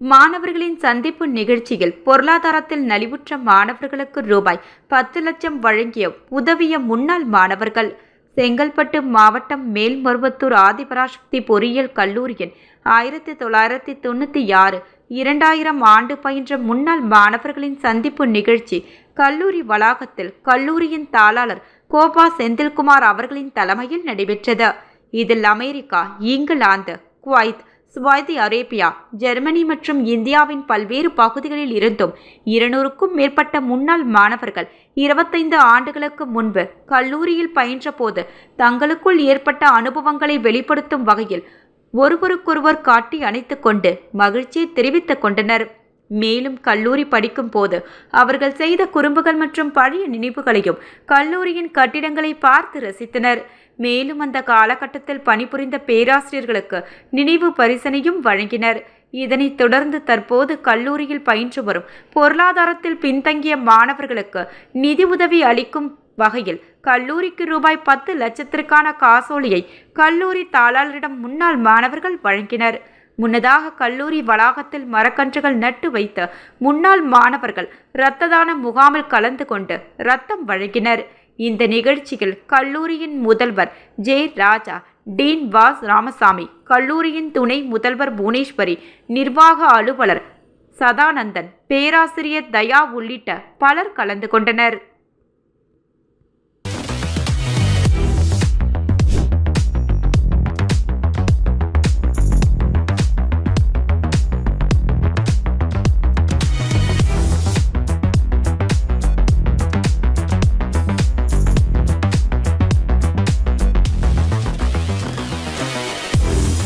மாணவர்களின் சந்திப்பு நிகழ்ச்சியில் பொருளாதாரத்தில் நலிவுற்ற மாணவர்களுக்கு ரூபாய் 10 லட்சம் வழங்கிய உதவிய முன்னாள் மாணவர்கள். செங்கல்பட்டு மாவட்டம் மேல்மருவத்தூர் ஆதிபராசக்தி பொறியியல் கல்லூரியின் 1996 2000 ஆண்டு பயின்ற முன்னாள் மாணவர்களின் சந்திப்பு நிகழ்ச்சி கல்லூரி வளாகத்தில் கல்லூரியின் தாளாளர் கோபா செந்தில்குமார் அவர்களின் தலைமையில் நடைபெற்றது. இதில் America, England, Kuwait, Saudi Arabia, Germany மற்றும் இந்தியாவின் பல்வேறு பகுதிகளில் இருந்தும் 200க்கும் மேற்பட்ட முன்னாள் மாணவர்கள் 25 ஆண்டுகளுக்கு முன்பு கல்லூரியில் பயின்றபோது தங்களுக்குள் ஏற்பட்ட அனுபவங்களை வெளிப்படுத்தும் வகையில் ஒருவருக்கொருவர் காட்டி அணைத்துக் கொண்டு மகிழ்ச்சியை தெரிவித்துக் கொண்டனர். மேலும் கல்லூரி படிக்கும் போது அவர்கள் செய்த குறும்புகள் மற்றும் பழைய நினைவுகளையும் கல்லூரியின் கட்டிடங்களை பார்த்து ரசித்தனர். மேலும் அந்த காலகட்டத்தில் பணிபுரிந்த பேராசிரியர்களுக்கு நினைவு பரிசனையும் வழங்கினர். இதனைத் தொடர்ந்து தற்போது கல்லூரியில் பயின்று வரும் பொருளாதாரத்தில் பின்தங்கிய மாணவர்களுக்கு நிதி உதவி அளிக்கும் வகையில் கல்லூரிக்கு ரூபாய் 10 லட்சத்திற்கான காசோலையை கல்லூரி தாளாளரிடம் முன்னாள் மாணவர்கள் வழங்கினர். முன்னதாக கல்லூரி வளாகத்தில் மரக்கன்றுகள் நட்டு வைத்து முன்னாள் மாணவர்கள் இரத்த தான முகாமில் கலந்து கொண்டு இரத்தம் வழங்கினர். இந்த நிகழ்ச்சியில் கல்லூரியின் முதல்வர் ஜே ராஜா, டீன் வாஸ் ராமசாமி, கல்லூரியின் துணை முதல்வர் புவனேஸ்வரி, நிர்வாக அலுவலர் சதானந்தன், பேராசிரியர் தயா உள்ளிட்ட பலர் கலந்து கொண்டனர்.